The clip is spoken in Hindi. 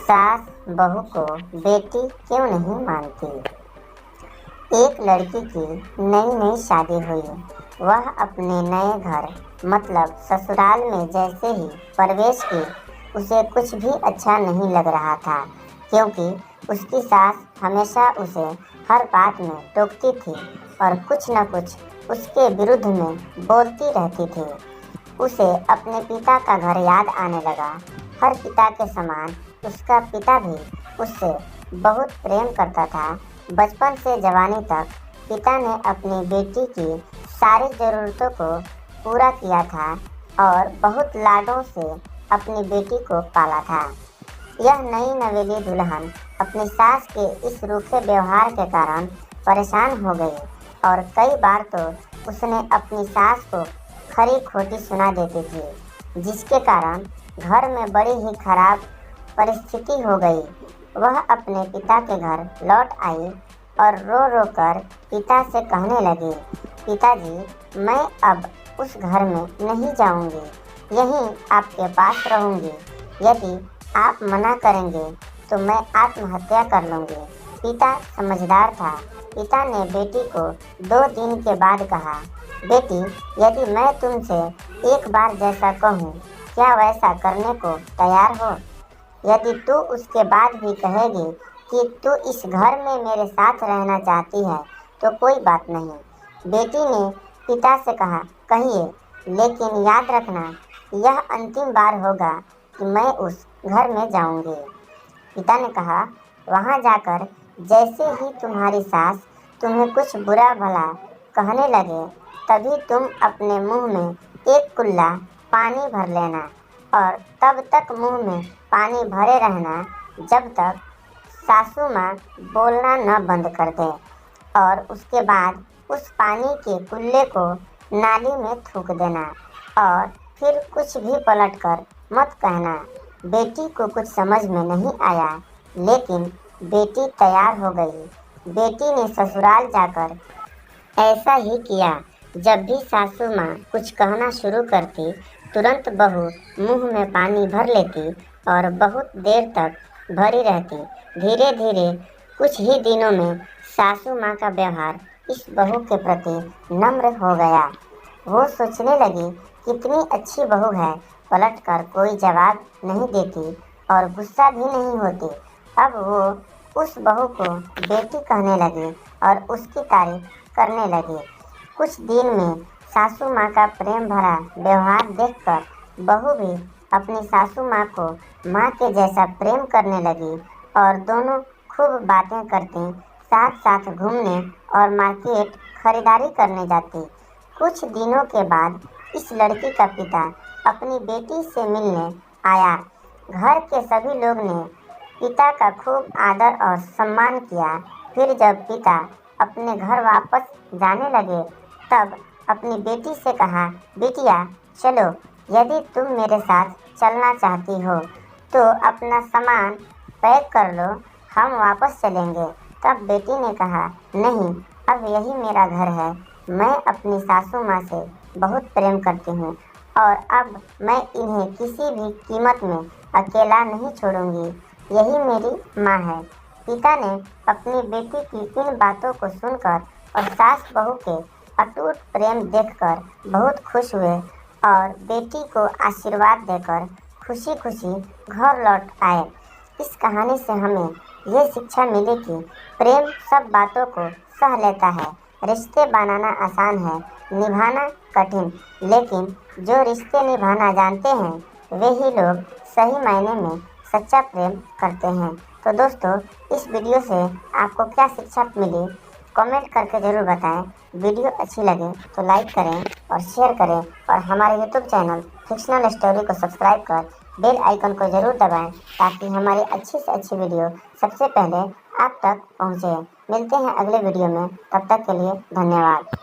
सास बहू को बेटी क्यों नहीं मानती। एक लड़की की नई नई शादी हुई। वह अपने नए घर मतलब ससुराल में जैसे ही प्रवेश की उसे कुछ भी अच्छा नहीं लग रहा था, क्योंकि उसकी सास हमेशा उसे हर बात में टोकती थी और कुछ न कुछ उसके विरुद्ध में बोलती रहती थी। उसे अपने पिता का घर याद आने लगा। हर पिता के समान उसका पिता भी उससे बहुत प्रेम करता था। बचपन से जवानी तक पिता ने अपनी बेटी की सारी ज़रूरतों को पूरा किया था और बहुत लाडों से अपनी बेटी को पाला था। यह नई नवेली दुल्हन अपनी सास के इस रूखे व्यवहार के कारण परेशान हो गई और कई बार तो उसने अपनी सास को खरी खोटी सुना देती थी, जिसके कारण घर में बड़ी ही खराब परिस्थिति हो गई। वह अपने पिता के घर लौट आई और रो रो कर पिता से कहने लगी, पिताजी, मैं अब उस घर में नहीं जाऊंगी, यहीं आपके पास रहूंगी। यदि आप मना करेंगे तो मैं आत्महत्या कर लूंगी। पिता समझदार था। पिता ने बेटी को 2 दिन के बाद कहा, बेटी, यदि मैं तुमसे एक बार जैसा कहूँ, क्या वैसा करने को तैयार हो? यदि तू उसके बाद भी कहेगी कि तू इस घर में मेरे साथ रहना चाहती है तो कोई बात नहीं। बेटी ने पिता से कहा, कहिए, लेकिन याद रखना, यह अंतिम बार होगा कि मैं उस घर में जाऊंगी। पिता ने कहा, वहां जाकर जैसे ही तुम्हारी सास तुम्हें कुछ बुरा भला कहने लगे, तभी तुम अपने मुंह में एक कुल्ला पानी भर लेना और तब तक मुंह में पानी भरे रहना जब तक सासू माँ बोलना न बंद कर दे, और उसके बाद उस पानी के कुल्ले को नाली में थूक देना और फिर कुछ भी पलटकर मत कहना। बेटी को कुछ समझ में नहीं आया, लेकिन बेटी तैयार हो गई। बेटी ने ससुराल जाकर ऐसा ही किया। जब भी सासू माँ कुछ कहना शुरू करती, तुरंत बहू मुंह में पानी भर लेती और बहुत देर तक भरी रहती। धीरे धीरे कुछ ही दिनों में सासू माँ का व्यवहार इस बहू के प्रति नम्र हो गया। वो सोचने लगी, कितनी अच्छी बहू है, पलटकर कोई जवाब नहीं देती और गुस्सा भी नहीं होती। अब वो उस बहू को बेटी कहने लगी और उसकी तारीफ करने लगी। कुछ दिन में सासू माँ का प्रेम भरा व्यवहार देखकर बहू भी अपनी सासू माँ को माँ के जैसा प्रेम करने लगी और दोनों खूब बातें करती, साथ साथ घूमने और मार्केट खरीदारी करने जाती। कुछ दिनों के बाद इस लड़की का पिता अपनी बेटी से मिलने आया। घर के सभी लोग ने पिता का खूब आदर और सम्मान किया। फिर जब पिता अपने घर वापस जाने लगे, तब अपनी बेटी से कहा, बिटिया, चलो, यदि तुम मेरे साथ चलना चाहती हो तो अपना सामान पैक कर लो, हम वापस चलेंगे। तब बेटी ने कहा, नहीं, अब यही मेरा घर है। मैं अपनी सासू माँ से बहुत प्रेम करती हूँ और अब मैं इन्हें किसी भी कीमत में अकेला नहीं छोड़ूंगी। यही मेरी माँ है। पिता ने अपनी बेटी की इन बातों को सुनकर और सास बहू के अटूट प्रेम देखकर बहुत खुश हुए और बेटी को आशीर्वाद देकर खुशी खुशी घर लौट आए। इस कहानी से हमें ये शिक्षा मिली कि प्रेम सब बातों को सह लेता है। रिश्ते बनाना आसान है, निभाना कठिन, लेकिन जो रिश्ते निभाना जानते हैं वे ही लोग सही मायने में सच्चा प्रेम करते हैं। तो दोस्तों, इस वीडियो से आपको क्या शिक्षा मिली, कमेंट करके ज़रूर बताएं। वीडियो अच्छी लगे तो लाइक करें और शेयर करें और हमारे यूट्यूब चैनल फिक्शनल स्टोरी को सब्सक्राइब कर बेल आइकन को ज़रूर दबाएं, ताकि हमारी अच्छी से अच्छी वीडियो सबसे पहले आप तक पहुंचे। मिलते हैं अगले वीडियो में, तब तक के लिए धन्यवाद।